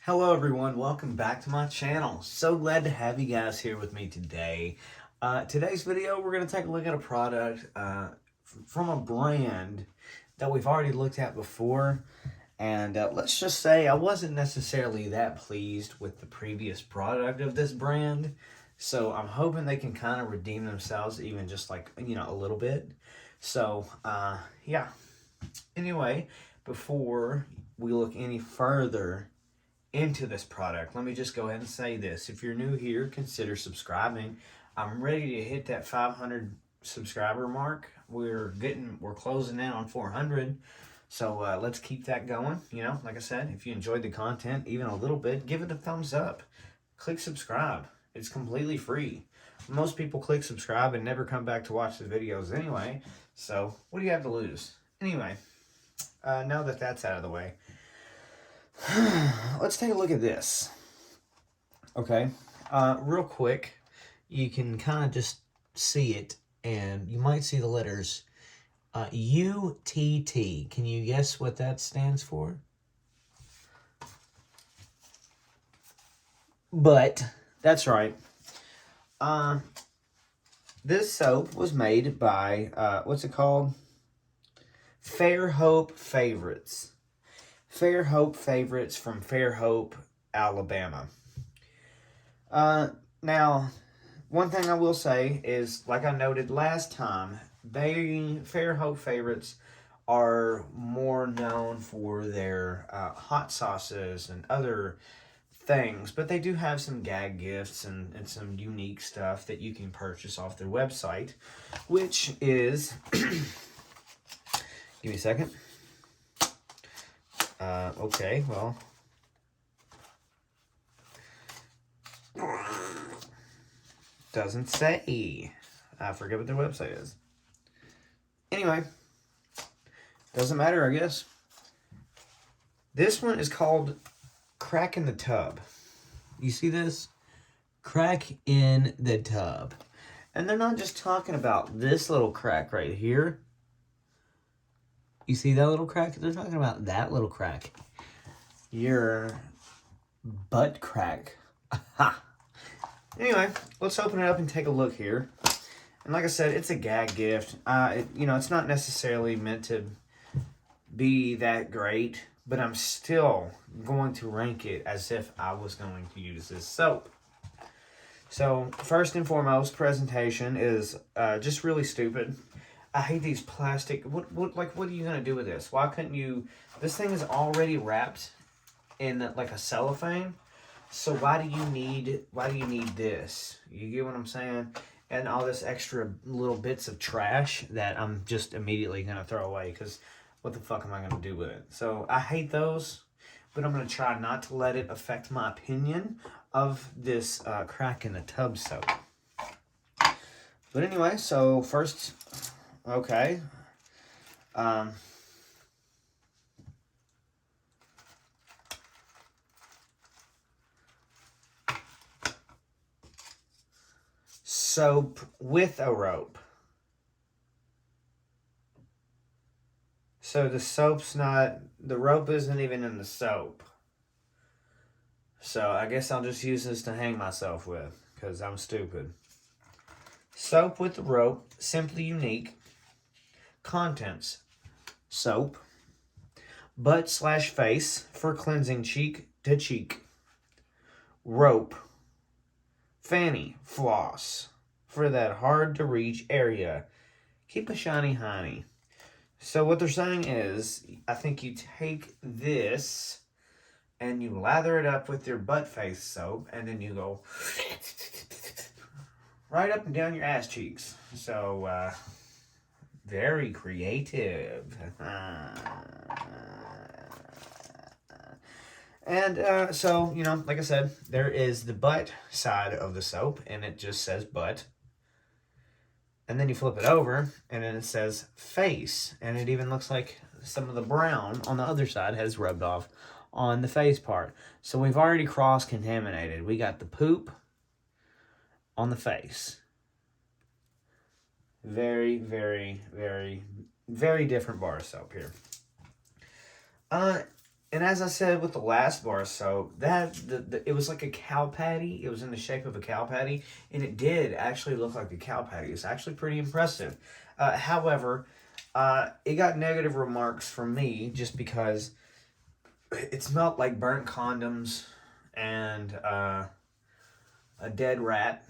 Hello everyone, welcome back to my channel. So glad to have you guys here with me today. Today's video, we're going to take a look at a product from a brand that we've already looked at before. And let's just say I wasn't necessarily that pleased with the previous product of this brand. So I'm hoping they can kind of redeem themselves even just like, a little bit. So, yeah. Anyway, before we look any further into this product, let me just go ahead and say this. If you're new here, consider subscribing. I'm ready to hit that 500 subscriber mark. We're closing in on 400. So let's keep that going. Like I said, if you enjoyed the content even a little bit, give it a thumbs up. Click subscribe. It's completely free. Most people click subscribe and never come back to watch the videos anyway. So what do you have to lose? Anyway, now that that's out of the way, let's take a look at this. Okay, real quick, you can kind of just see it, and you might see the letters UTT. Can you guess what that stands for? But that's right. This soap was made by what's it called? Fairhope Favorites. Fairhope Favorites from Fairhope, Alabama. Now, one thing I will say is, like I noted last time, Fairhope Favorites are more known for their hot sauces and other things, but they do have some gag gifts and some unique stuff that you can purchase off their website, which is, give me a second. Okay, well, doesn't say. I forget what their website is. Anyway, doesn't matter, I guess. This one is called Crack in the Tub. You see this? Crack in the Tub. And they're not just talking about this little crack right here. You see that little crack? They're talking about that little crack. Your butt crack. Aha. Anyway, let's open it up and take a look here. And like I said, it's a gag gift. It's not necessarily meant to be that great, but I'm still going to rank it as if I was going to use this soap. So, first and foremost, presentation is just really stupid. I hate these plastic. What are you gonna do with this? Why couldn't you? This thing is already wrapped in like a cellophane. So why do you need this? You get what I'm saying? And all this extra little bits of trash that I'm just immediately gonna throw away because what the fuck am I gonna do with it? So I hate those, but I'm gonna try not to let it affect my opinion of this Crack in the Tub soap. But anyway, so first. Okay. Soap with a rope. So the rope isn't even in the soap. So I guess I'll just use this to hang myself with, because I'm stupid. Soap with the rope, simply unique. Contents: soap, butt/face for cleansing cheek to cheek, rope, fanny floss for that hard to reach area, keep a shiny hiney. So what they're saying is, I think you take this and you lather it up with your butt face soap, and then you go right up and down your ass cheeks. So very creative. And so, like I said, there is the butt side of the soap, and it just says butt. And then you flip it over, and then it says face. And it even looks like some of the brown on the other side has rubbed off on the face part. So we've already cross-contaminated. We got the poop on the face. Very, very, very, very different bar of soap here. And as I said with the last bar soap, that it was like a cow patty. It was in the shape of a cow patty, and it did actually look like a cow patty. It's actually pretty impressive. However, it got negative remarks from me just because it smelled like burnt condoms and a dead rat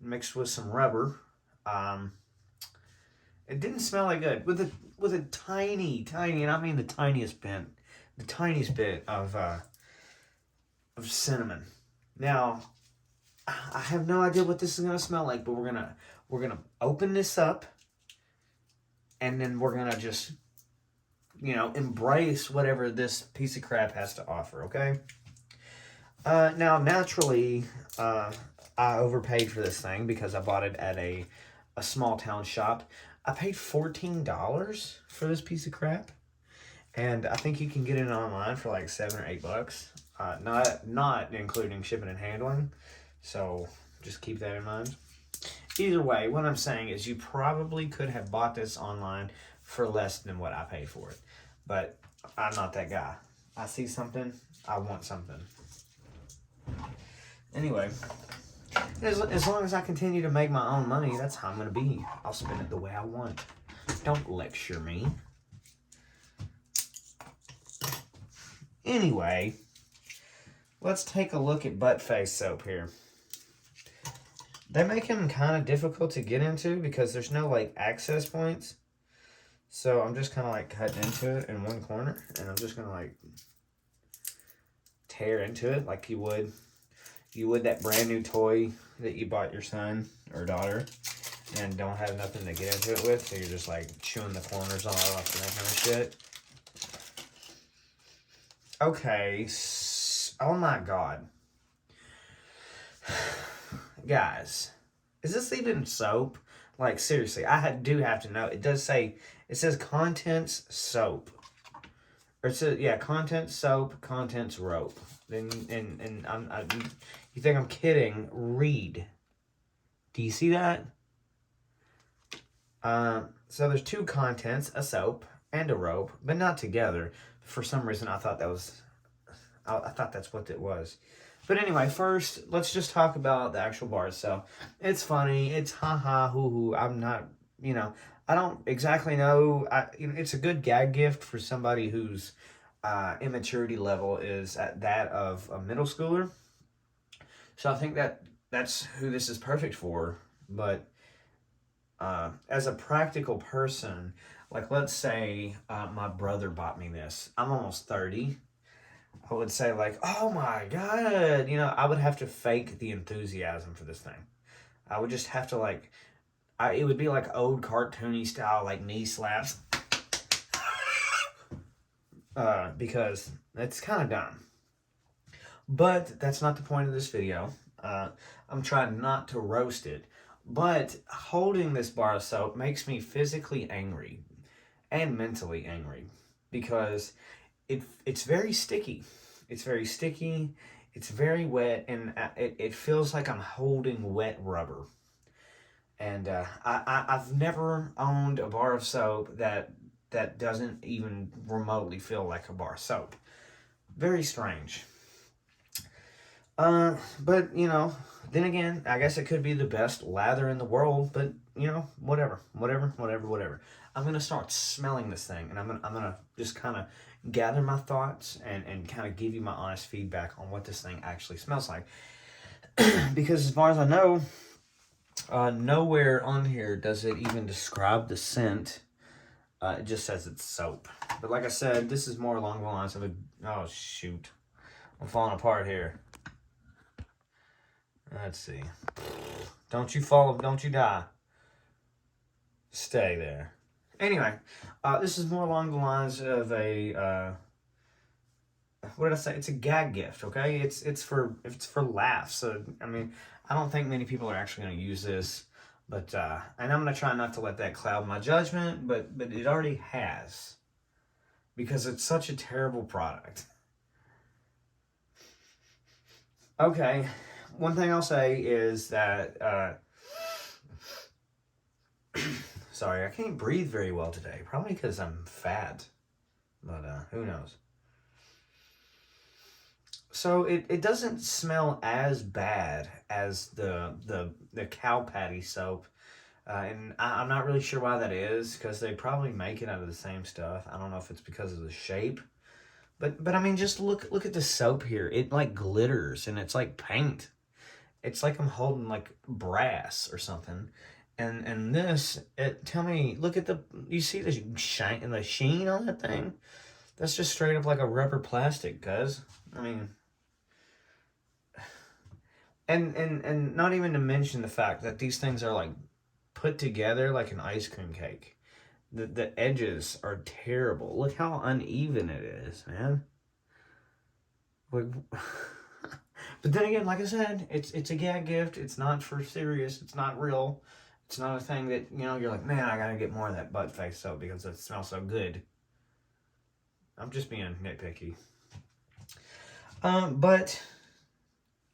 mixed with some rubber. Um, it didn't smell like good with a tiny, and I mean the tiniest bit of cinnamon. Now, I have no idea what this is gonna smell like, but we're gonna open this up, and then we're gonna just embrace whatever this piece of crap has to offer. Okay. Now, naturally, I overpaid for this thing because I bought it at a small town shop. I paid $14 for this piece of crap, and I think you can get it online for like $7 or $8. Not including shipping and handling. So just keep that in mind. Either way, what I'm saying is you probably could have bought this online for less than what I paid for it. But I'm not that guy. I see something, I want something. Anyway, as long as I continue to make my own money, that's how I'm going to be. I'll spend it the way I want. Don't lecture me. Anyway, let's take a look at butt face soap here. They make them kind of difficult to get into because there's no like access points. So I'm just kind of like cutting into it in one corner, and I'm just going to like tear into it like you would that brand new toy that you bought your son or daughter and don't have nothing to get into it with, so you're just like chewing the corners all off and that kind of shit. Okay, oh my god. Guys, is this even soap? Like, seriously, do have to know. It says contents soap. Or it says, yeah, contents soap, contents rope. And you think I'm kidding? Read. Do you see that? So there's two contents, a soap and a rope, but not together. For some reason, I thought that's what it was. But anyway, first, let's just talk about the actual bar itself. It's funny. It's ha-ha, hoo-hoo. I'm not, I don't exactly know. It's a good gag gift for somebody whose immaturity level is at that of a middle schooler. So I think that's who this is perfect for. But as a practical person, like let's say my brother bought me this. I'm almost 30. I would say like, oh my god, I would have to fake the enthusiasm for this thing. I would just have to like, it would be like old cartoony style, like knee slaps. Because it's kind of dumb. But that's not the point of this video. I'm trying not to roast it. But holding this bar of soap makes me physically angry and mentally angry because it's very sticky. It's very sticky. It's very wet, and it feels like I'm holding wet rubber. And I've never owned a bar of soap that doesn't even remotely feel like a bar of soap. Very strange. But then again, I guess it could be the best lather in the world, but whatever. I'm gonna start smelling this thing, and I'm gonna just kind of gather my thoughts and kind of give you my honest feedback on what this thing actually smells like. Because as far as I know, nowhere on here does it even describe the scent. It just says it's soap. But like I said, this is more along the lines of oh shoot, I'm falling apart here. Let's see. Don't you fall, don't you die. Stay there. Anyway, this is more along the lines of a, what did I say? It's a gag gift, okay? It's for laughs. So, I mean, I don't think many people are actually going to use this. But, and I'm going to try not to let that cloud my judgment, but it already has. Because it's such a terrible product. Okay. One thing I'll say is that, sorry, I can't breathe very well today. Probably because I'm fat. But who knows? So it doesn't smell as bad as the cow patty soap. And I'm not really sure why that is, because they probably make it out of the same stuff. I don't know if it's because of the shape. But I mean, just look at the soap here. It like glitters, and it's like paint. It's like I'm holding like brass or something. And this, tell me, look at you see the shine and the sheen on that thing? That's just straight up like a rubber plastic, cuz. I mean, and not even to mention the fact that these things are like put together like an ice cream cake. The edges are terrible. Look how uneven it is, man. Like, but then again, like I said, it's a gag gift. It's not for serious. It's not real. It's not a thing that, you're like, man, I gotta get more of that butt face soap because it smells so good. I'm just being nitpicky. But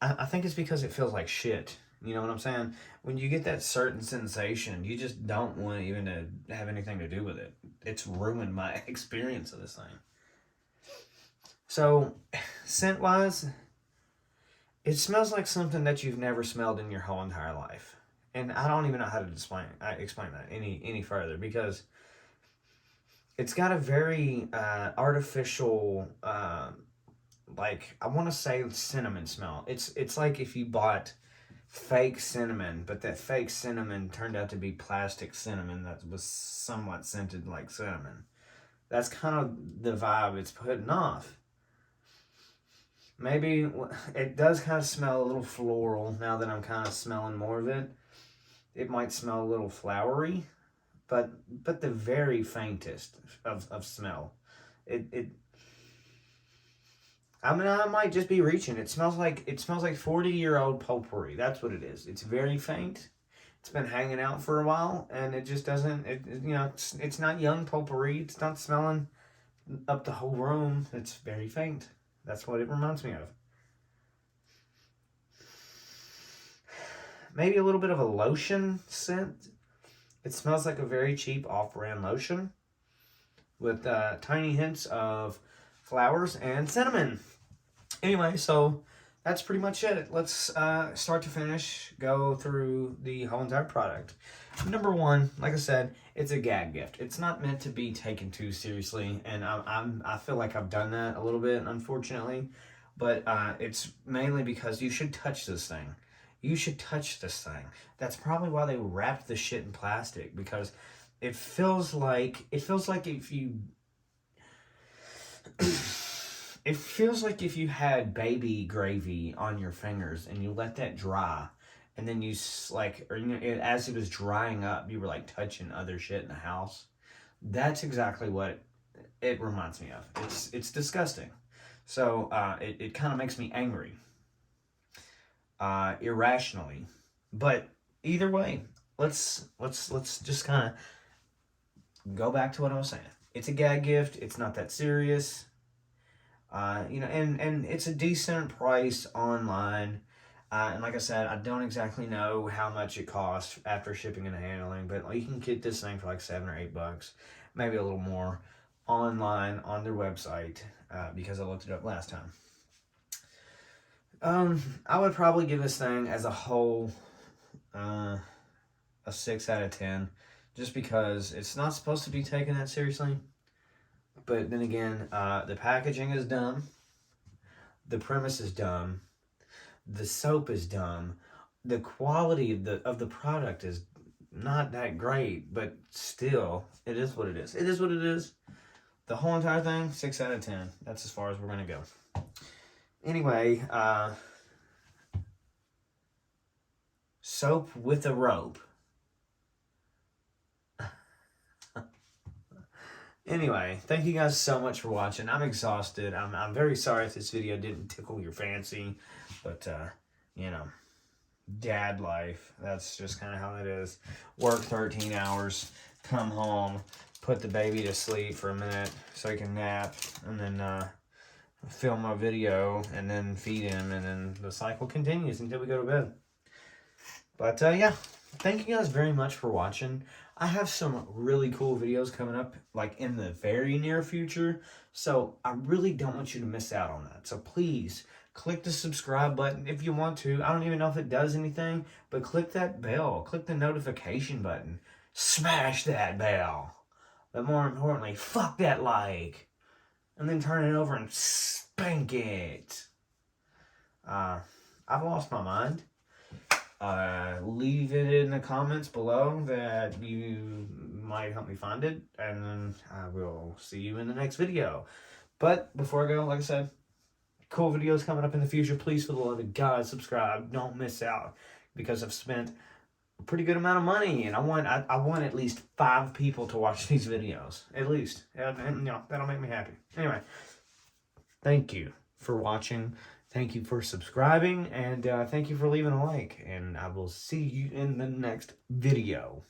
I think it's because it feels like shit. You know what I'm saying? When you get that certain sensation, you just don't want even to have anything to do with it. It's ruined my experience of this thing. So, scent-wise, it smells like something that you've never smelled in your whole entire life. And I don't even know how to explain that any further, because it's got a very artificial, like, I want to say cinnamon smell. It's like if you bought fake cinnamon, but that fake cinnamon turned out to be plastic cinnamon that was somewhat scented like cinnamon. That's kind of the vibe it's putting off. Maybe it does kind of smell a little floral now that I'm kind of smelling more of it. It might smell a little flowery, but the very faintest of smell. I mean, I might just be reaching. It smells like 40-year-old potpourri. That's what it is. It's very faint. It's been hanging out for a while, and it just doesn't. It's not young potpourri. It's not smelling up the whole room. It's very faint. That's what it reminds me of. Maybe a little bit of a lotion scent. It smells like a very cheap off-brand lotion with tiny hints of flowers and cinnamon. Anyway, so that's pretty much it. Let's start to finish go through the whole entire product. Number one, like I said, it's a gag gift. It's not meant to be taken too seriously, and I feel like I've done that a little bit, unfortunately. But it's mainly because you should touch this thing. You should touch this thing. That's probably why they wrapped the shit in plastic, because it feels like if you it feels like if you had baby gravy on your fingers and you let that dry, and then you as it was drying up, you were like touching other shit in the house. That's exactly what it reminds me of. It's disgusting. So it kind of makes me angry, irrationally. But either way, let's just kind of go back to what I was saying. It's a gag gift. It's not that serious. And it's a decent price online. And like I said, I don't exactly know how much it costs after shipping and handling, but you can get this thing for like $7 or $8, maybe a little more, online on their website, because I looked it up last time. I would probably give this thing as a whole a 6 out of 10, just because it's not supposed to be taken that seriously. But then again, the packaging is dumb. The premise is dumb. The soap is dumb. The quality of the product is not that great, but still, it is what it is. It is what it is. The whole entire thing, 6 out of 10. That's as far as we're going to go. Anyway, soap with a rope. Anyway, thank you guys so much for watching. I'm exhausted. I'm very sorry if this video didn't tickle your fancy, but, dad life. That's just kind of how it is. Work 13 hours, come home, put the baby to sleep for a minute so he can nap, and then film a video, and then feed him, and then the cycle continues until we go to bed. But, yeah, thank you guys very much for watching. I have some really cool videos coming up, like, in the very near future, so I really don't want you to miss out on that. So please Click the subscribe button if you want to. I don't even know if it does anything, but click that bell. Click the notification button. Smash that bell. But more importantly, fuck that like. And then turn it over and spank it. I've lost my mind. Leave it in the comments below that you might help me find it. And then I will see you in the next video. But before I go, like I said, cool videos coming up in the future. Please, for the love of God, subscribe. Don't miss out, because I've spent a pretty good amount of money, and I want at least 5 people to watch these videos, at least. And you know, that'll make me happy. Anyway, thank you for watching. Thank you for subscribing, and thank you for leaving a like. And I will see you in the next video.